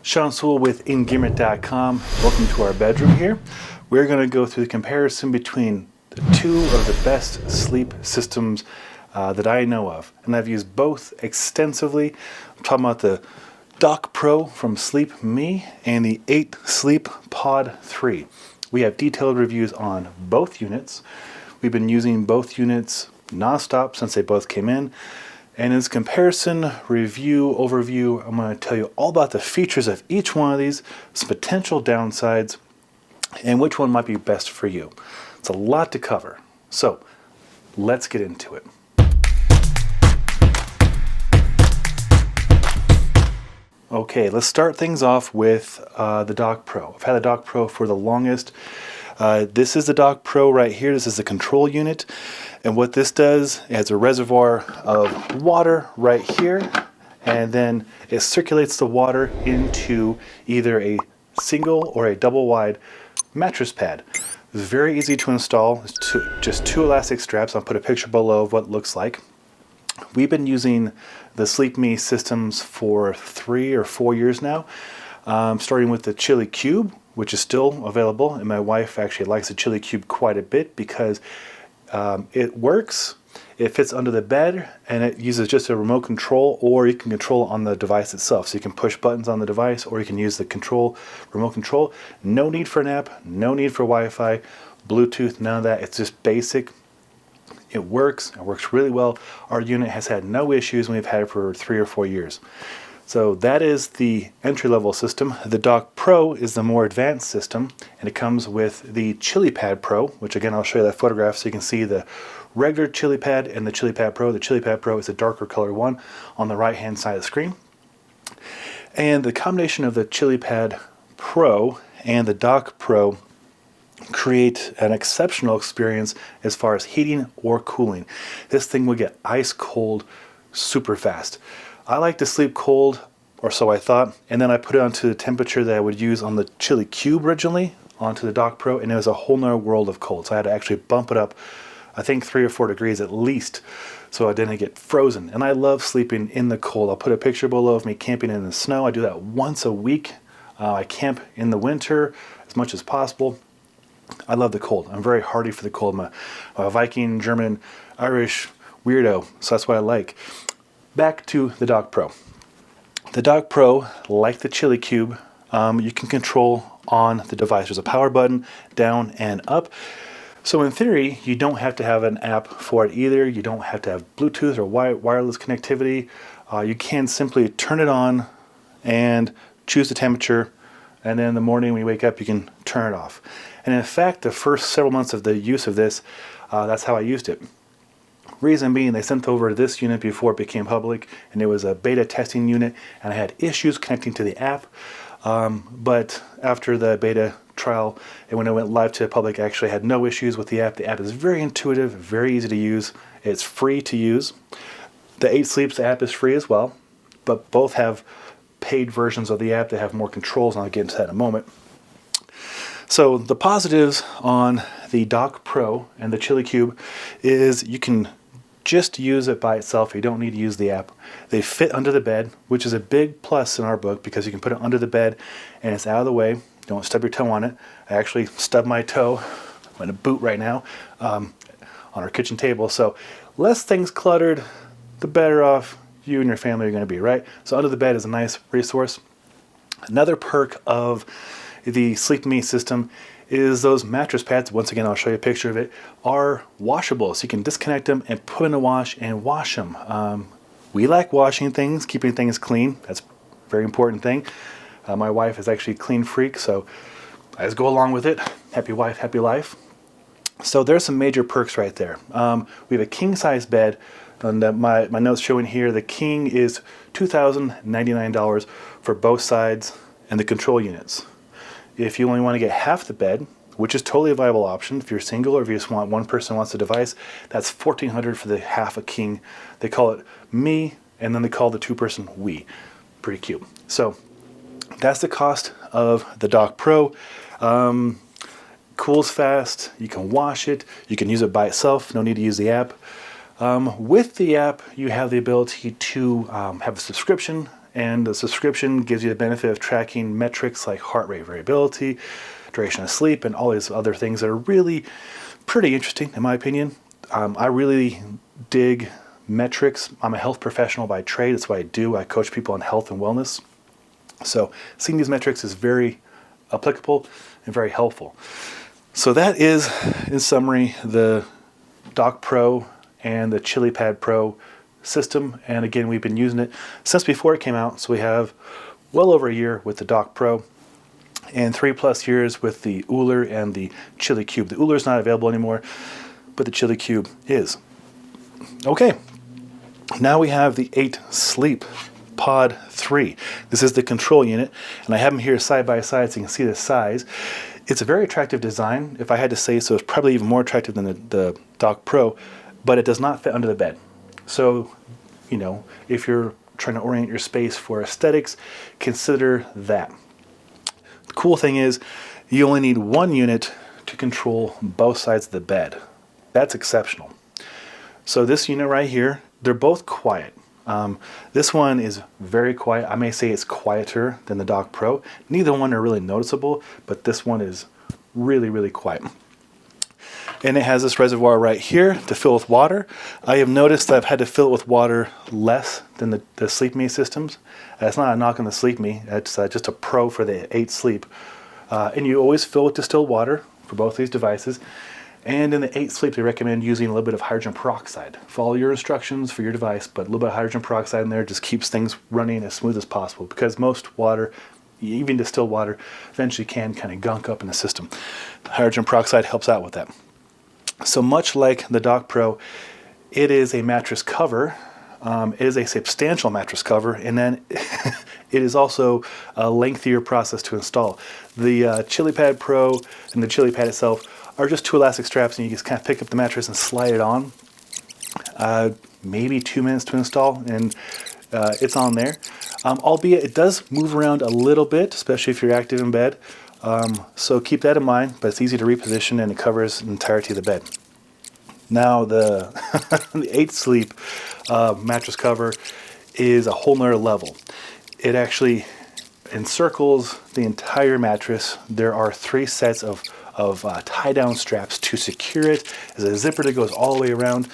Sean Sewell with Engearment.com. Welcome to our bedroom here. We're going to go through the comparison between the two of the best sleep systems that I know of. And I've used both extensively. I'm talking about the Dock Pro from Sleep Me and the 8 Sleep Pod 3. We have detailed reviews on both units. We've been using both units nonstop since they both came in. And in this comparison, review, overview, I'm going to tell you all about the features of each one of these, some potential downsides, and which one might be best for you. It's a lot to cover. So let's get into it. Okay, let's start things off with the Dock Pro. I've had the Dock Pro for the longest. This is the Dock Pro right here. This is the control unit. And what this does, it has a reservoir of water right here. And then it circulates the water into either a single or a double wide mattress pad. It's very easy to install. It's just two elastic straps. I'll put a picture below of what it looks like. We've been using the Sleep Me systems for 3 or 4 years now, starting with the ChiliCube, which is still available, and my wife actually likes the ChiliCube quite a bit because it works, it fits under the bed, and it uses just a remote control, or you can control on the device itself. So you can push buttons on the device, or you can use the remote control. No need for an app, no need for Wi-Fi, Bluetooth, none of that. It's just basic. It works really well. Our unit has had no issues, and we've had it for 3 or 4 years. So that is the entry-level system. The Dock Pro is the more advanced system, and it comes with the ChiliPad Pro, which again I'll show you that photograph so you can see the regular ChiliPad and the ChiliPad Pro. The ChiliPad Pro is a darker color one on the right-hand side of the screen. And the combination of the ChiliPad Pro and the Dock Pro create an exceptional experience as far as heating or cooling. This thing will get ice cold super fast. I like to sleep cold, or so I thought, and then I put it onto the temperature that I would use on the ChiliCube originally onto the Dock Pro, and it was a whole nother world of cold. So I had to actually bump it up, I think 3 or 4 degrees at least, so I didn't get frozen. And I love sleeping in the cold. I'll put a picture below of me camping in the snow. I do that once a week. I camp in the winter as much as possible. I love the cold. I'm very hardy for the cold. I'm a Viking, German, Irish weirdo, so that's what I like. Back to the Dock Pro. The Dock Pro, like the ChiliCube, you can control on the device. There's a power button down and up. So in theory, you don't have to have an app for it either. You don't have to have Bluetooth or wireless connectivity. You can simply turn it on and choose the temperature, and then in the morning when you wake up, you can turn it off. And in fact, the first several months of the use of this, that's how I used it. Reason being, they sent over this unit before it became public, and it was a beta testing unit, and I had issues connecting to the app. But after the beta trial, and when it went live to the public, I actually had no issues with the app. The app is very intuitive, very easy to use. It's free to use. The 8 Sleeps app is free as well, but both have paid versions of the app that have more controls, and I'll get into that in a moment. So the positives on the Dock Pro and the ChiliCube is you can just use it by itself. You don't need to use the app. They fit under the bed, which is a big plus in our book because you can put it under the bed and it's out of the way. Don't stub your toe on it. I actually stubbed my toe. I'm in a boot right now on our kitchen table. So less things cluttered, the better off you and your family are going to be, right? So under the bed is a nice resource. Another perk of the Sleep Me system is those mattress pads, once again I'll show you a picture of it, are washable. So you can disconnect them and put in a wash and wash them. We like washing things, keeping things clean. That's a very important thing. My wife is actually a clean freak, so I just go along with it. Happy wife, happy life. So there's some major perks right there. We have a king size bed, and my notes showing here the king is $2,099 for both sides and the control units. If you only want to get half the bed, which is totally a viable option, if you're single or if you just want one person wants the device, that's $1,400 for the half a king. They call it me, and then they call the 2-person we. Pretty cute. So that's the cost of the Dock Pro. Cools fast. You can wash it. You can use it by itself. No need to use the app. With the app, you have the ability to have a subscription And the subscription gives you the benefit of tracking metrics like heart rate variability, duration of sleep, and all these other things that are really pretty interesting, in my opinion. I really dig metrics. I'm a health professional by trade. That's what I do. I coach people on health and wellness. So seeing these metrics is very applicable and very helpful. So that is, in summary, the Dock Pro and the ChiliPad Pro system. And again, we've been using it since before it came out. So we have well over a year with the Dock Pro and 3+ years with the Ooler and the ChiliCube. The Ooler is not available anymore, but the ChiliCube is. Okay, now we have the 8Sleep Pod 3. This is the control unit, and I have them here side by side so you can see the size. It's a very attractive design, if I had to say so. It's probably even more attractive than the Dock Pro, but it does not fit under the bed. So, you know, if you're trying to orient your space for aesthetics, consider that. The cool thing is you only need one unit to control both sides of the bed. That's exceptional. So this unit right here, they're both quiet. This one is very quiet. I may say it's quieter than the Dock Pro. Neither one are really noticeable, but this one is really, really quiet. And it has this reservoir right here to fill with water. I have noticed that I've had to fill it with water less than the SleepMe systems. It's not a knock on the SleepMe. It's just a pro for the 8Sleep. And you always fill with distilled water for both these devices. And in the 8Sleep, they recommend using a little bit of hydrogen peroxide. Follow your instructions for your device, but a little bit of hydrogen peroxide in there just keeps things running as smooth as possible, because most water, even distilled water, eventually can kind of gunk up in the system. Hydrogen peroxide helps out with that. So much like the Dock Pro, it is a mattress cover. It is a substantial mattress cover, and then it is also a lengthier process to install. The ChiliPad Pro and the ChiliPad itself are just two elastic straps, and you just kind of pick up the mattress and slide it on. Maybe 2 minutes to install, and it's on there. Albeit it does move around a little bit, especially if you're active in bed. So keep that in mind, but it's easy to reposition, and it covers the entirety of the bed. Now the, the 8Sleep mattress cover is a whole nother level. It actually encircles the entire mattress. There are 3 sets of tie-down straps to secure it. There's a zipper that goes all the way around.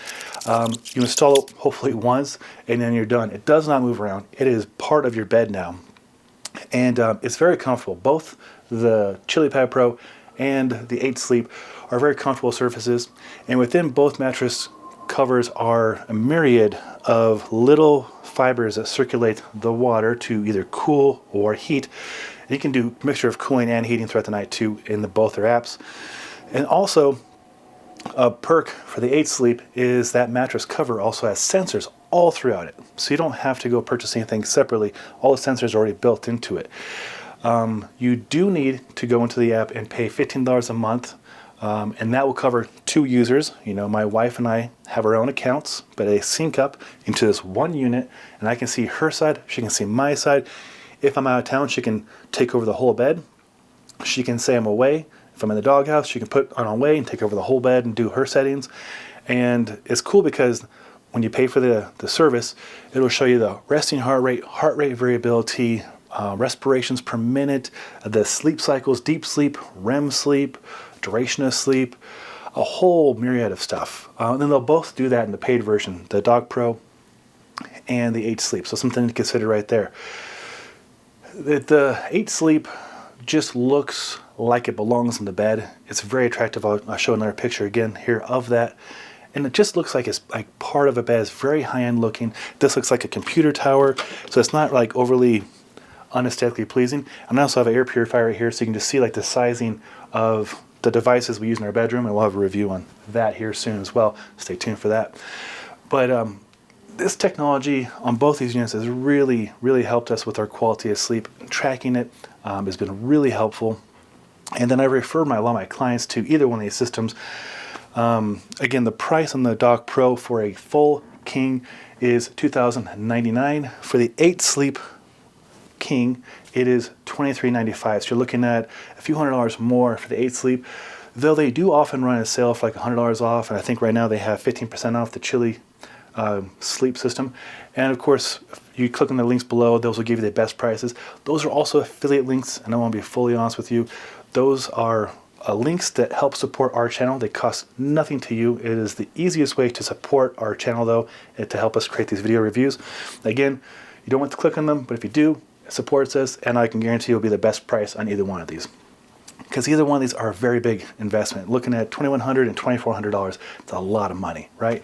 You install it hopefully once, and then you're done. It does not move around. It is part of your bed now. And it's very comfortable. Both the ChiliPad Pro and the 8Sleep are very comfortable surfaces. And within both mattress covers are a myriad of little fibers that circulate the water to either cool or heat. You can do a mixture of cooling and heating throughout the night too in both their apps. And also, a perk for the 8Sleep is that mattress cover also has sensors all throughout it. So you don't have to go purchase anything separately. All the sensors are already built into it. You do need to go into the app and pay $15 a month. And that will cover 2 users. You know, my wife and I have our own accounts, but they sync up into this one unit, and I can see her side, she can see my side. If I'm out of town, she can take over the whole bed. She can say I'm away. If I'm in the doghouse, she can put on away and take over the whole bed and do her settings. And it's cool because when you pay for the service, it'll show you the resting heart rate variability, respirations per minute, the sleep cycles, deep sleep, REM sleep, duration of sleep, a whole myriad of stuff. And then they'll both do that in the paid version, the Dock Pro and the 8Sleep. So something to consider right there. The 8Sleep just looks like it belongs in the bed. It's very attractive. I'll show another picture again here of that. And it just looks like it's like part of a bed. It's very high-end looking. This looks like a computer tower, so it's not like overly unesthetically pleasing. And I also have an air purifier right here, so you can just see like the sizing of the devices we use in our bedroom, and we'll have a review on that here soon as well. Stay tuned for that. But this technology on both these units has really, really helped us with our quality of sleep. Tracking it has been really helpful. And then I refer a lot of my clients to either one of these systems. Again, the price on the Dock Pro for a full king is $2,099. For the 8Sleep King, it is $23.95. So you're looking at a few $100 more for the 8Sleep. Though they do often run a sale for like $100 off, and I think right now they have 15% off the sleep system. And of course, if you click on the links below, those will give you the best prices. Those are also affiliate links, and I want to be fully honest with you. Those are links that help support our channel. They cost nothing to you. It is the easiest way to support our channel, though, and to help us create these video reviews. Again, you don't want to click on them, but if you do, it supports us, and I can guarantee you'll be the best price on either one of these. Because either one of these are a very big investment. Looking at $2,100 and $2,400, it's a lot of money, right?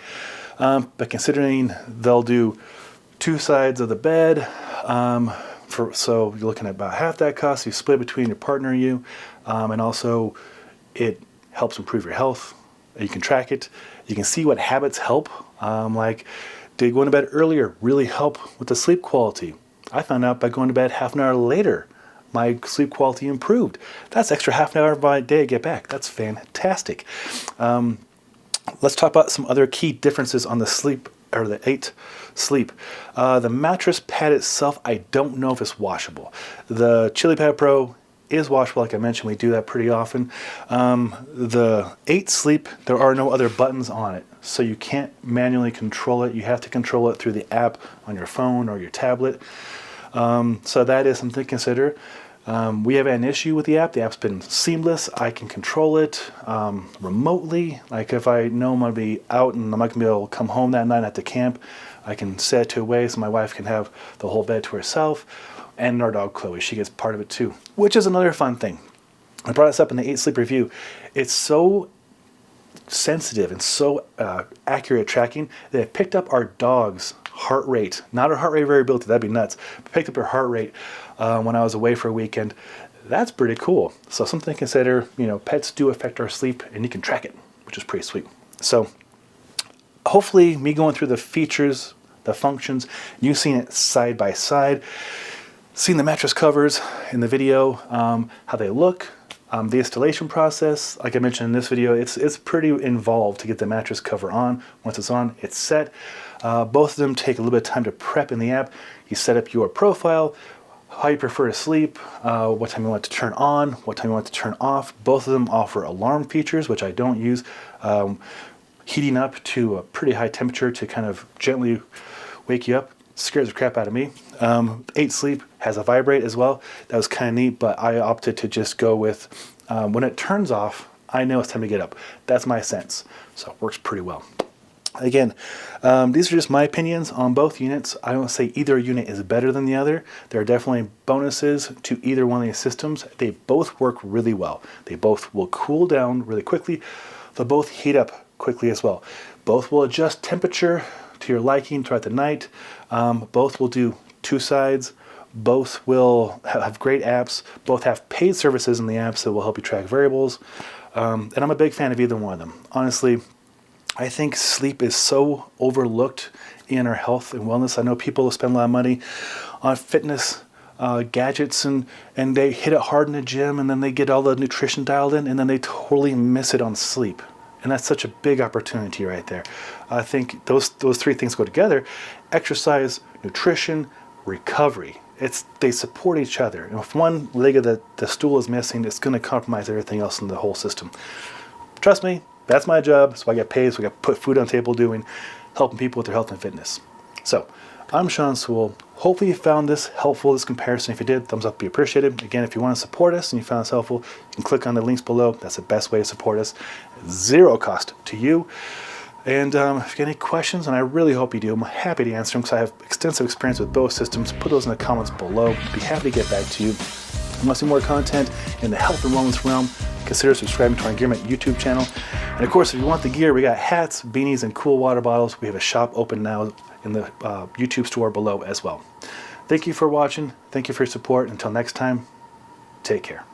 But considering they'll do two sides of the bed, so you're looking at about half that cost. You split between your partner and you, and also it helps improve your health. You can track it. You can see what habits help. Like, did going to bed earlier really help with the sleep quality? I found out by going to bed half an hour later, my sleep quality improved. That's extra half an hour of my day I get back. That's fantastic. Let's talk about some other key differences on the sleep, or the 8 sleep. The mattress pad itself, I don't know if it's washable. The ChiliPad Pro is washable, like I mentioned. We do that pretty often. The 8 sleep, there are no other buttons on it, so you can't manually control it. You have to control it through the app on your phone or your tablet. So that is something to consider. We have an issue with the app. The app's been seamless. I can control it remotely. Like if I know I'm going to be out and I'm not going to be able to come home that night at the camp, I can set it to a way so my wife can have the whole bed to herself, and our dog Chloe, she gets part of it too, which is another fun thing. I brought this up in the 8 sleep review. It's so sensitive and so accurate tracking that it picked up our dog's heart rate, not her heart rate variability, that'd be nuts, but picked up her heart rate when I was away for a weekend. That's pretty cool. So something to consider. You know, pets do affect our sleep, and you can track it, which is pretty sweet. So hopefully me going through the features, the functions, you seeing it side by side, seeing the mattress covers in the video, how they look, the installation process. Like I mentioned in this video, it's pretty involved to get the mattress cover on. Once it's on, it's set. Both of them take a little bit of time to prep in the app. You set up your profile, how you prefer to sleep, what time you want to turn on, what time you want to turn off. Both of them offer alarm features, which I don't use. Heating up to a pretty high temperature to kind of gently wake you up scares the crap out of me. 8 sleep has a vibrate as well. That was kind of neat, but I opted to just go with when it turns off, I know it's time to get up. That's my sense. So it works pretty well. Again, these are just my opinions on both units. I don't say either unit is better than the other. There are definitely bonuses to either one of these systems. They both work really well. They both will cool down really quickly. They'll both heat up quickly as well. Both will adjust temperature to your liking throughout the night. Both will do 2 sides. Both will have great apps. Both have paid services in the apps that will help you track variables. And I'm a big fan of either one of them. Honestly, I think sleep is so overlooked in our health and wellness. I know people spend a lot of money on fitness gadgets and they hit it hard in the gym, and then they get all the nutrition dialed in, and then they totally miss it on sleep. And that's such a big opportunity right there. I think those 3 things go together: exercise, nutrition, recovery. They support each other. And if one leg of the stool is missing, it's going to compromise everything else in the whole system. Trust me, that's my job. So I get paid, so I got to put food on the table helping people with their health and fitness. So I'm Sean Sewell. Hopefully you found this helpful, this comparison. If you did, thumbs up would be appreciated. Again, if you want to support us and you found this helpful, you can click on the links below. That's the best way to support us. 0 cost to you. And if you get any questions, and I really hope you do, I'm happy to answer them because I have extensive experience with both systems. Put those in the comments below. I'd be happy to get back to you. If you want to see more content in the health and wellness realm, consider subscribing to our Engearment YouTube channel. And of course, if you want the gear, we got hats, beanies, and cool water bottles. We have a shop open now in the YouTube store below as well. Thank you for watching. Thank you for your support. Until next time, take care.